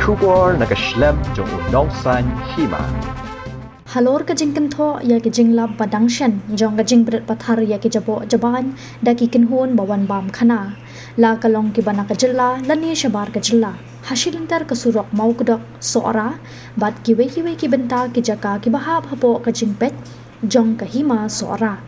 Shubor nakaslem jong unongsan Hima. Halor ka jing kentho ya ki jing lab badangshan jong ka jing Bret Pathar ya ki Jaboh jaban da ki kinhun bawan bam Khana la kalong ki bana ka jilla lani shabar ka jilla hasilintar ka surok mau kedok Sohra bat ki we ki benta ki jaka ki bahab hapo ka jing pet jong ka Hima Sohra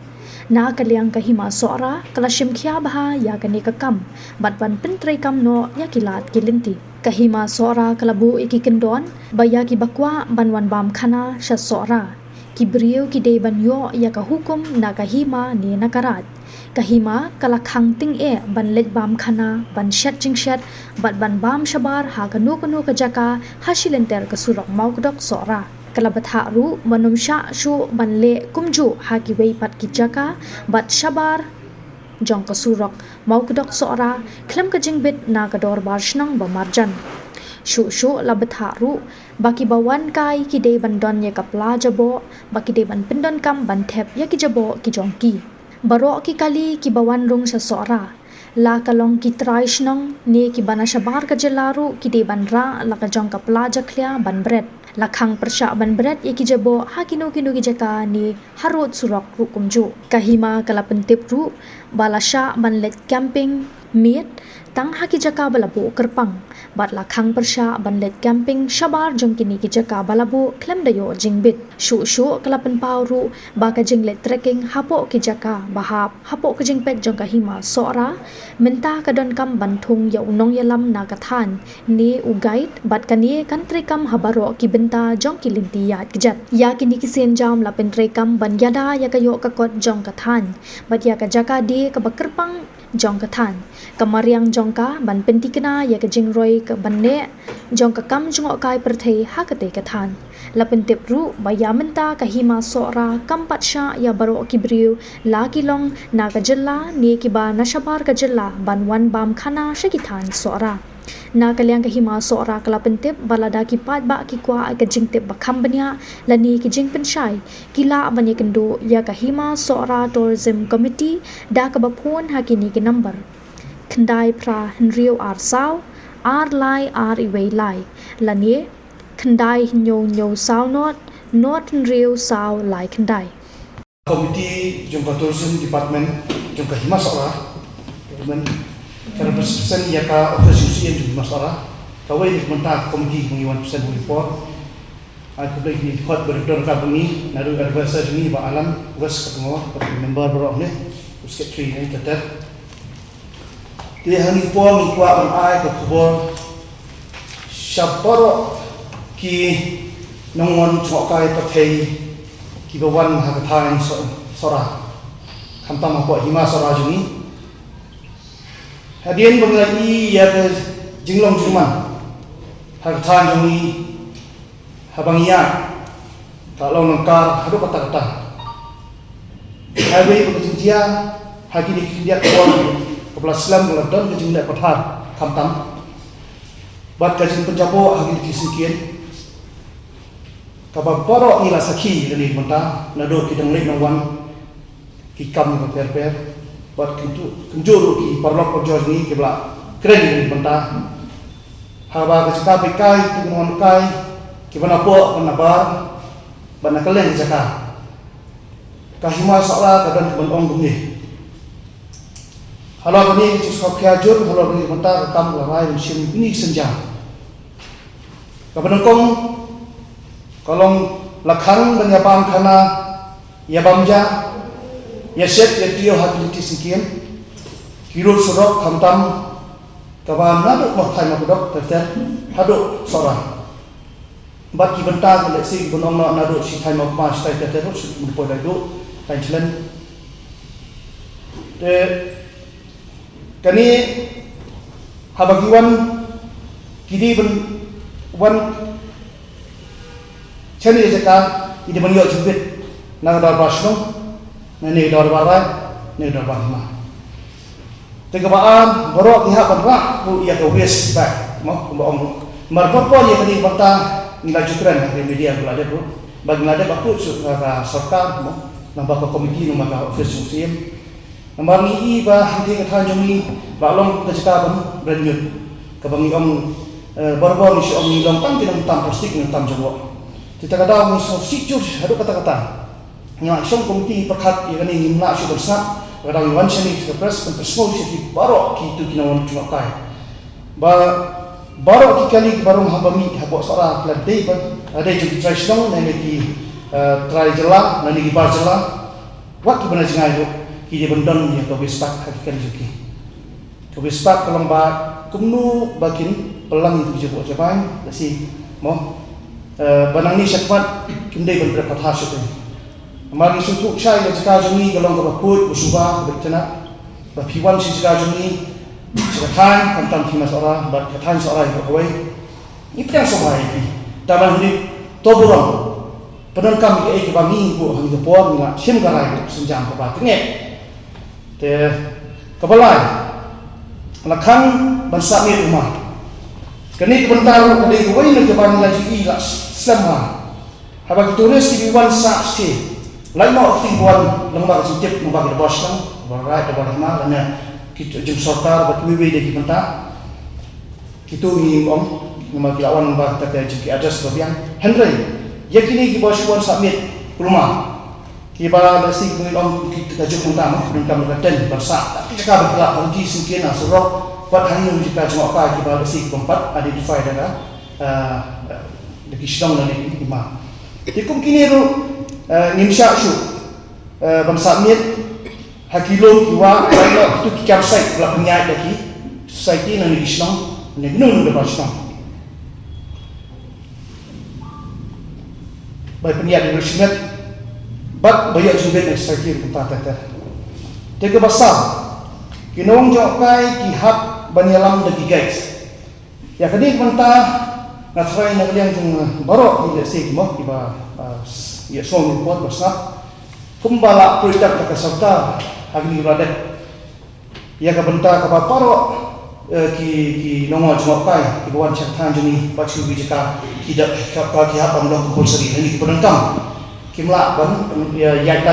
na kaliang ka Hima Sohra kala shimkhia baha ya ka ne ka kam bat ban pentrai kam no ya ki lat ki linti ka Hima Sohra kalabu iki kendon baya ki bakwa banwan bam Khana sha Sohra ki Briew ki dei ban yo ya ka hukum na ka Hima ni nakarat ka Hima kala Khang ting e ban let bam Khana ban shat jing shat bat ban bam shabar ha ka no ka jaka hasilenter ka surok mau kedok Sohra kala Pathar ru manum sha shu ban le kumju ha ki wei pat ki jaka bat shabar jong ka surok mau kedok Sohra klem ka jingbit na ka dor bar shnang ba marjan shu la Pathar ru baki bawan kai ki dei ban don ya kapla Jaboh baki dei ban pendon kam ban thep ya ki Jaboh ki jongki baro ki kali ki bawan rung sa Sohra la kalong ki trai shnang ne ki bana shabar ka jelaru ki dei ban ra la ka jong kapla jakhlia ban Bret la Khang persha ban Bret ya ki Jaboh ha kinu ki jaka ni harut surok ru kumju ka Hima kala pentip ru balasha ban let camping meet tang ha ki jaka balabu kerpang bat la Khang persha ban let camping shabar jong kini ki jaka balabu klem dayo jingbit shu kala pen pauru ba ka jing let trekking hapo ki jaka bahap hapo ka jing pet jong ka Hima Sohra menta ka don kam banthung ya unong yalam na ka than ni u guide bat kani country kam habaro ki benta jong ki linti ya kijat ya kini ki sen jam la pen kam ban yada ya ka yo ka kot jong ka than bat ya ka jaka di ka bakerpang jong ka than kamariang jong ka ban penti kena ya ka jing roi ka banne jong ka kam jong kai perthei ha ka te ka than la pentip ru baya menta ka Hima Sohra kam patsha ya baro ki Briew la ki long na ka jilla ni ki ba na shabar ka jilla ban wan bam Khana she ki than Sohra na kaliang ka Hima Sohra kala pentip balada ki pat ba ki kwa ka jing tip ba kham banya lani ki jing penshai kila banya kendo ya ka Hima Sohra tourism committee da ka bapon ha ki ni ki number khandai pra henriu ar saw ar lai ar iwei lai lani khandai nyo saw not henriu saw lai khandai committee jumpa tourism department jumpa Hima Sohra represent ya ka office yang Hima Sohra kawai ni mentah committee mengiwan pesan report aku boleh ni hot berdor ka bungi naru advisor ni ba alam was ketemu member bro ni secretary ni tetet dia hangi po mi kwa on ai ko khobor syaporo ki nongon chokai pathei ki bawan ha ka Thaiñ Sohra khamtam ko Hima Sohra juni hadian bangai ya ke jinglong juman ha ka Thaiñ juni habangia kalau nangkar hadu kata-kata hawi berjinjia hagi di dia kuat kepala Islam London ke jingla Pathar khamtam bat ka jing penjaboh hagi di sekian kabab poro ila sakhi ni menta nado ki dang le nangwan ki kam ko per bat kunjuru ki parlok porjor ni ke bla kren ni menta haba ka jika bekai tu ngon kai ki bana po bana bar bana kalen jaka ka Hima Sohra ka dan ban ong gumni halau ni ci so kya jur halau ni menta ka kam la rai sim ni senja ka ban kong kolong la Khang ban ya bam Khana ya bamja ya set ya tio habiliti sikian hiro surok khamtam ka ban nadu mo thai ma dok ter hadu Sohra bat ki benta ka le si bunong na nadu si thai ma pa stai ter su mu po dai do Thaiñ te kani habagiwan kidi ban wan chani jaka idi ban yo jubit na dor basno na ni dor barai ni dor bahma te ka baan borok ki ha ban ra ku ya ko wes back mo ko ong marpot po ye kani banta nila jukran di media bulade bro bagi ngade baku su ka sarkar mo nambah komiti nambah office museum nambah ni ba hati ka Thaiñ jumi ba long ka jaka ban brand new ka bangi om baru ni si Om Long tang tinang tam plastik ni tam Jaboh. Kita kata ni so sicur hadu kata-kata. Nya som komiti perkhat ya ni ngimna si bersat kata wan sini ke press control si baru ki tu kinawan cuma kai. Baru kali baru habami habo sora pladei ada jadi try sedang nani ki try jelah nani ki bar jelah waktu benar jengai tu ki dia bendon dia ke bespak hakikan juki ke bespak kalau ba kumnu bakin pelang itu je buat jaban si mo banang ni syafat kimdai ben Pathar syuting mari sutuk syai le jika jumi kalau ke bakut usuba betena ba piwan si jika jumi Thaiñ tentang Hima Sohra, Thaiñ Sohra yang berkawai. Ini yang Sohra ini. Dalam ini toburang. Pernah kami ke kami ibu kami dapur ni lah. Sim garai senjam kebat tengek. Te kebalai. Khang bangsa ni rumah. Kini kebentar kali kawai nak keban lagi ilah selama. Habis tulis di wan saksi. Lain mau tibuan lembaga sintip lembaga bos kan. Barai lembaga Hima dan kita jum sorkar bat wiwi de kita kitu ni om nama kilawan ba ta ke jiki ajas babian Henry yakini ki bos wan submit rumah ki ba basi ni om kita jum utama dan kami katen bersa tapi cakap berkelak uji singkin asurok buat hari ni jika cuma ka ki ba basi keempat identify dah de kisdong dan ni lima tikum kini ru nimsha syu ban submit hakilon kiwa kalau itu kikam sai kalau penyai lagi society nang Islam nang gunung de Islam baik penyai di Rusinet bat banyak juga di society kita tata tega besar kinong jokai kihap banyalam de guys ya kini mentah ngatrai nang yang baru di sini mo tiba ya soal report besar kumbala produk dekat serta agni radet ya ka benta ka paro ki nongo jokai ki buan cak Thaiñ juni pacu bijaka tidak ka ki hapam lo compulsory ni ki penengkam ki mla ban ya yak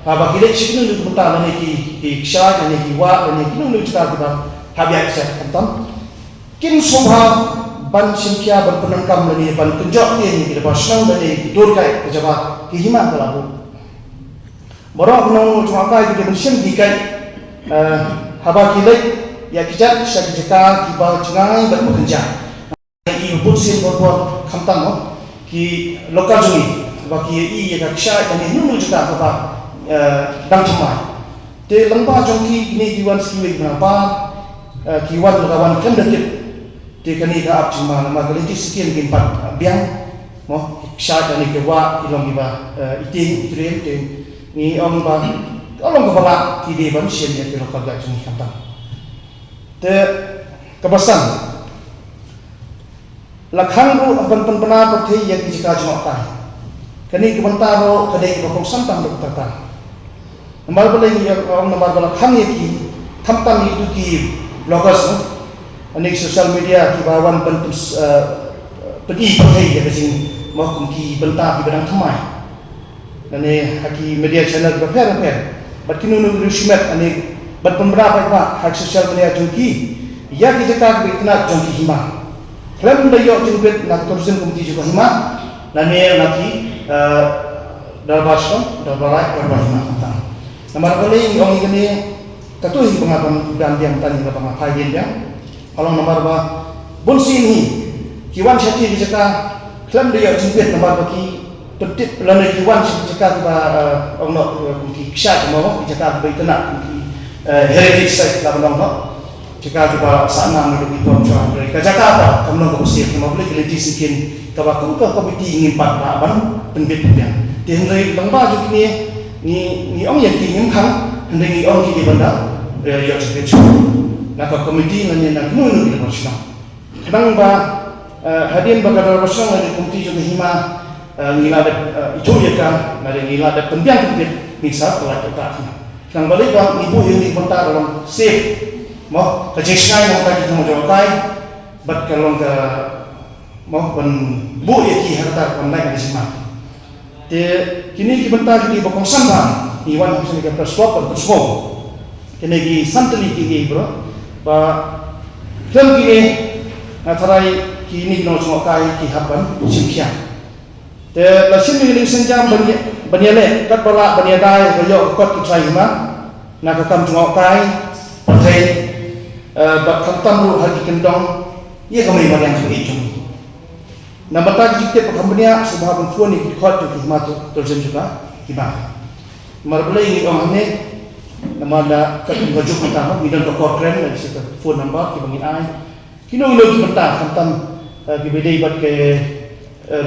ba ki lek sik nu benta ni ki ksha ni ki wa ni ki nu cak ba habia cak antam kin sobha ban simkia ban penengkam ni ban tunjok ni ki ba sang ni dur kai pejabat ki Hima kalabu borok nong cuma kai kita mention dikai haba kilek ya kijat syakijaka kiba jengai berpekerja i butsin borok khamtam mo ki lokal jumi baki i ya kisha dan nunu juga haba dang cuma te lengba jongki ini diwan skiwi berapa kiwan lawan kandatit te kani ka ap cuma nama galinti sekian gimpat biang mo kisha dan kewa ilong iba iting itren te ni om ba olong kepala kidi ban sien ya kilo kagak jumi kata te kebasan lakhang ru ban pena perthi ya jika juma kai kani kementaro kadai bokong santang dok tata nomor boleh ya om nomor lakhang ya ki thamtam itu ki bloggers anik social media ki bawan ban pedi perthi ya kajing mau ki benta ki badang thamai ane haki media channel repair bat kinunu rushmet ane bat pemberapa pak hak social media jungki ya ki jaka bitna jungki Hima klaim dayo jungkit nak tourism komiti juga Hima nane laki dalbashon dalbarai Hima kata nama kali orang ini katuhi pengapan dan diam tani ke pengapain dia kalau nomor ba bonsin ni kiwan syati jaka klaim dayo jungkit nomor baki pentit pelana kiwan jika ba ono ki ksha mo jika ba itna ki heritage site la belong no jika ba sana mo di tom cha ka Jakarta kamno ko sir mo boleh keliti sikin ka ba ku ka komiti ngimpat ba ban penbit dia tihendai lengba ju ni ong yang ki ngim khang hendai ni ong ki di banda ya chepet na ka komiti ngani na nu di bersama kadang ba hadian bagadar bersama di komiti juga Hima ngiladat itu ya kan ada ngiladat penting misal telah kita yang balik bang ibu yang dibentar dalam safe mau kejadian yang tadi kita mau jokai bat kalau ke mau ben bu ya ki harta online di sini te kini dibentar di bokong sambang iwan harus kita persuap persuap kini di santri ki bro ba film kini atarai kini no cuma kai ki haban simkia te la sim ni senjam bania le kat bala bania dai ko yo kot ki trai ma na ka kam cuma kai pathai ba kam tam ru ha ki kendong ye ka mai baniang ki chung na bata ki te pa bania subha ban fu ni ki khot ki ma to jem juga ki ba mar bele ni on ne nama da kat ngajuk mata mi dan ko kren na si phone number ki bangin ai kino lo ki mata kam tam ki bedai bat ke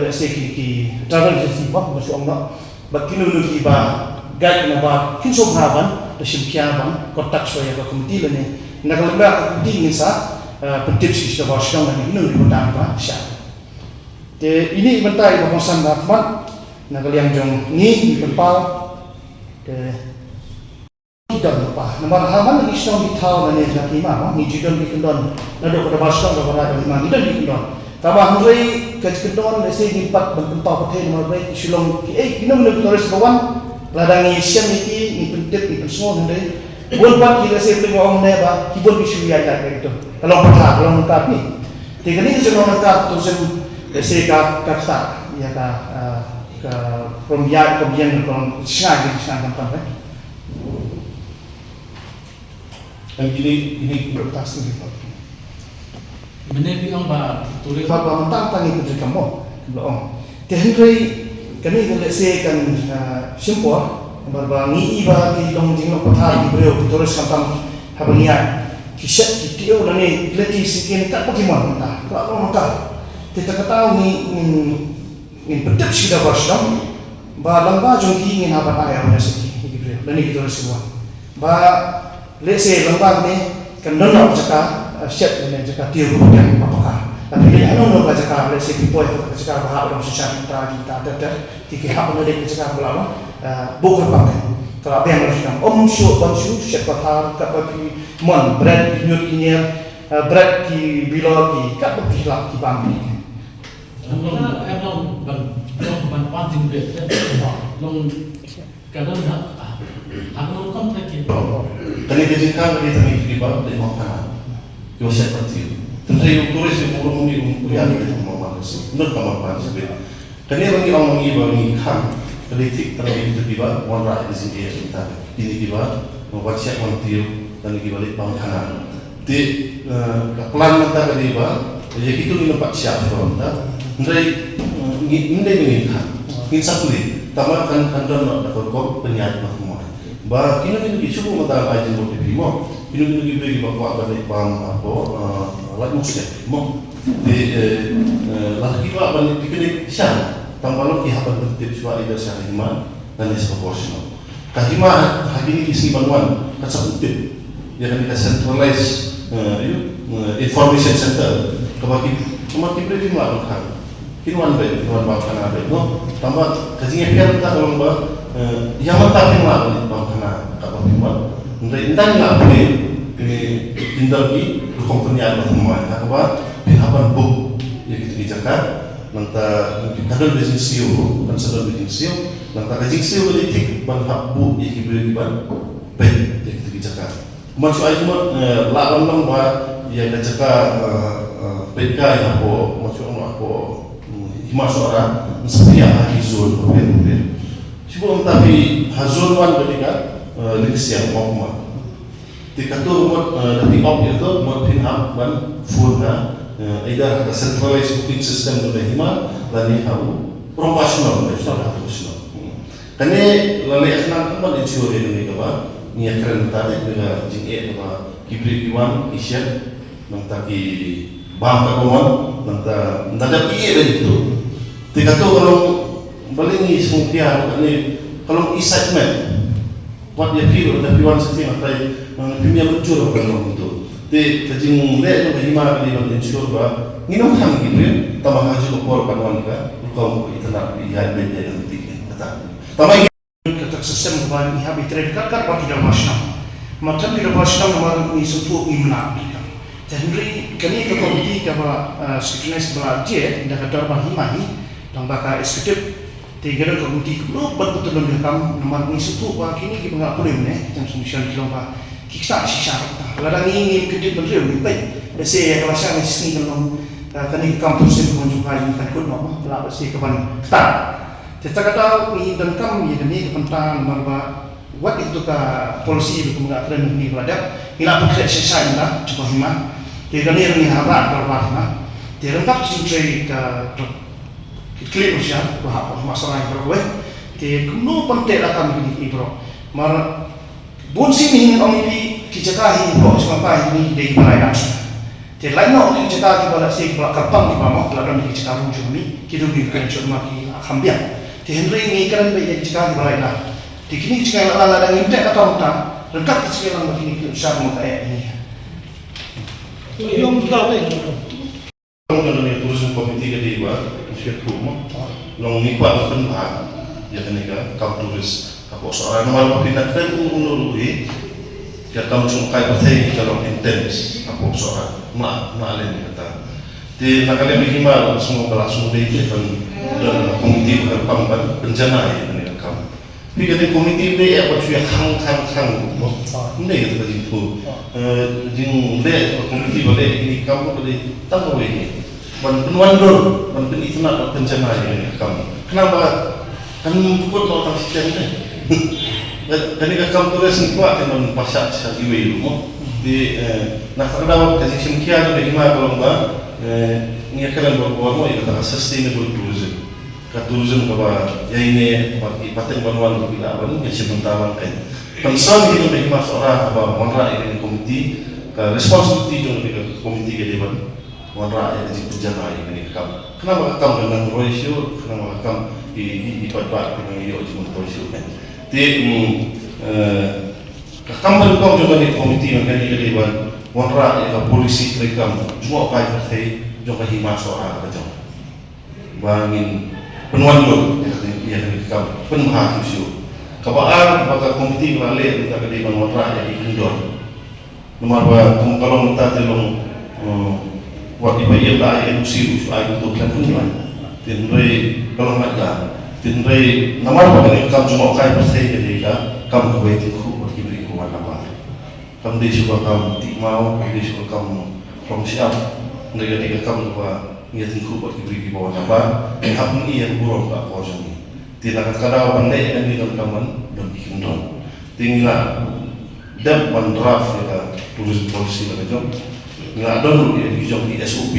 let's say ki travel agency ba masuk ong ba kino lo ki ba guide na ba kin so ban da simkia ban kontak so ya ba komiti le ne na ka ba komiti ni sa pentip si sta ba shong na kino lo ta ba sha te ini bentai ba konsan da mat na ka liang jong ni pempal te tidak lupa. Nomor haman lagi stong di tahu dan yang Hima, ni judul di kendon. Nado pada basah dah pada Hima, ni dah di kendon. Tambah mulai ke kendon, nasi di empat bentuk petai nomor baik sulung. Kena menurut turis kawan, ladang Asian ni pentip ni semua nanti. Buat buat kita saya beli orang ni bah, kibun bisu ya kayak gitu. Kalau Pathar, kalau mengkap ni, tiga ni semua mengkap tu saya kata ya ke pembiak kalau sengaja tempat. Dan ini bertas ni. Menepi ang ba tulis Bapa mentang ni putri kamu belum. Tehri kami kalau saya kan simpul, berbangi iba di dong jingok Pathar di Briew tulis tentang habania. Kisah kita ni letih sikit tak bagaimana mentah. Kalau maka kita ketahui ni betul sudah bersama. Ba lamba jongki ingin apa ayam nasi di Briew. Dan ini kita semua. Ba let's say lambang ni kan nonok jaka set ni jaka tiup kemudian apakah tapi dia nonok jaka let's say people jaka bahak orang sosial kita ada tiga hak menolak jaka belama bukan pakai kalau apa yang harus kita Shwa bansu set Pathar kat bagi mon Bret nyut kinya Bret ki bilo ki kat bagi lak ki pampi em long ban pancing Bret long kadang hak long kontak kita Kani kerja Khang ni tadi kita dari Khana. Yo siapa tu? Tentu yang turis yang orang ni yang di rumah manusia. Nur kamar pan sebab. Kani orang ni Khang. Politik terlalu itu kita one right di sini kita. Ini kita membuat siapa tiu dan kita balik bang Khana. Di plan kita kali kita, jadi kita ni nampak siapa orang kita. Ini Khang. Ini satu ni. Tamat kan nak dapat kau penyiar macam ba kino cuba mata aja buat mo kino bagi bawa balik bang apa lagi musik mo di lagi kita balik dikini siapa tambah lagi apa bentuk Shwa ida siapa Hima dan disproportional kahima hari ini isi bantuan kacau bentuk ya kan kita centralize information center kemakin beri melakukan kinuan Khana no tambah kajian kita kalau yang mentah yang bang Khana apa pun, entah yang apa ni tinggal di kompanya apa semua, apa pihak buk yang kita kerjakan, nanti kadang bisnis siu, kan sedang bisnis siu, nanti kajian siu politik pihak buk yang kita beri baik yang kita kerjakan. Macam aja lawan bah yang kerjakan PK yang apa, macam apa Hima Sohra, setiap hari zul berbeda. Sebelum tapi hazul wan ketika legasi yang mau ketika tu nanti op itu mau pinham wan furna either ada centralized booking system dari Hima dan ini haru profesional dari sudah profesional. Karena lalu akhirnya tempat insuri ini kaba ni akhirnya tadi dengan JE kaba kibri kiwan isya nanti bang kawan nanti ada PE dari itu. Ketika tu kalau balik ni semua ni kalau excitement buat dia feel tapi wan setting atau punya betul kalau itu di kajing le tu Hima kali ban ensure ba nginong ham gitu tambah haji ko por kan ka kau itu nak lihat media yang penting kata tambah kata sistem ban iha bitre kat buat tidak masna macam tidak masna nomor ni suatu imla jadi kali ke komiti ke strictness belajar dah kata ban Hima ni tambah ka eksekutif tiga orang komiti belum betul dalam kam nomor ni suatu bah kini kita enggak boleh ni macam solution kita bah kita sisa ladang ini kedip Briew ni baik biasa kalau saya ni kalau kani kampus yang menjumpai ini kan kun mama pelak bersih keban kita. Kita kata ini dan kami ini kepentingan marba what itu ka polisi itu mengatakan ini pada ila pun selesai lah cuba Hima. Dia ni ni harap berwarna. Dia lengkap sini ka klip usia bahwa masalah yang berkuat. Dia kuno penting akan ini bro. Mar bun sini orang ini kicakahi bro semua ini dari balai dah. Jadi lain nak untuk cakap kita nak sih kalau kapang kita mahu pelajari kita cakap rumah ni kita bukan cuma kita ambil. Jadi Henry ni kan baik cakap kita lain lah. Di kini cakap orang ada intek atau entah lengkap cakap orang begini kita usah mau kayak ini. Yung tahu ni. Kalau ni tourism committee ke dia buat, mesti rumah. Long ni buat penang, ya kan ni kan, kau turis, kau soalan normal pindah kan unurui. Kita tahu cuma kaya betul kalau intens, kau soalan. Mak lain kata. Di nakala Hima semua kelas muda itu dan komiti berpampan bencana ini kan. Tapi jadi komiti ini apa cuy Khang. Ini kita begitu. Jing le komiti boleh ini kamu boleh tahu ini. Penwandor, penitna bencana ini kan. Kenapa? Kan pukul mau tak sistem ini. Jadi kamu tulis ni kuat dengan pasal di rumah. Di nak terdapat kasih semkian dari Hima kalau ni akan berbuat mau kita sustainable tourism. Tourism apa ya ini paten bantuan bila apa ni sebentar kan. Concern itu dari Hima Sohra apa wanra ini komiti responsibility itu dari komiti ke depan wanra ini penjana ini kam. Kenapa kam dengan ratio? Kenapa kam di part dengan iyo cuma ratio kan? Di Kampung kau juga ni komiti yang kali ini dewan wanra yang polisi mereka cuma apa yang saya juga Hima Sohra macam bangin penwandur yang kami penmaham isu kabar maka komiti melalui kita ke dewan wanra yang ikendor nomor dua kalau minta tolong waktu bayar lah yang usia untuk lakukan tinrai kalau ada tinrai nomor apa ni kami cuma apa yang saya jadi kami kebaikan kamu dia suka kamu tik mau, dia suka kamu from siap, mereka kamu apa niat ingku buat diberi di bawah apa, hak ini yang buruk tak kau jadi. Tidak kadang pandai yang di dalam kaman dan dikendon. Tinggal dan draft ya tulis polisi lagi jom. Nggak ada dulu yang dijom di SOP.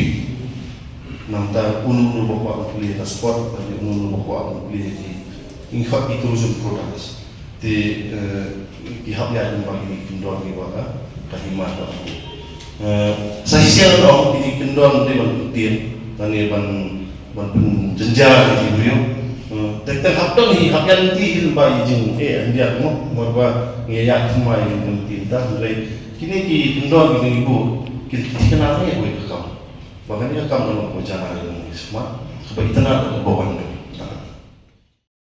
Nanti unu bawa aku lihat sport, dan unu bawa aku lihat di infak itu tourism products. Di pihak yang bagi kendor di bawah Hima atau saya siapa orang di kendor di bantuan dan di penjenjar di Briew. Tentang hak ni hak yang nanti bagi jeng dia mau merubah ngiyak semua yang penting dah mulai kini di kendor di ibu kita kenalnya boleh kamu. Bahkan dia kamu dalam perjalanan ini semua kebaikan ada bawaan tu.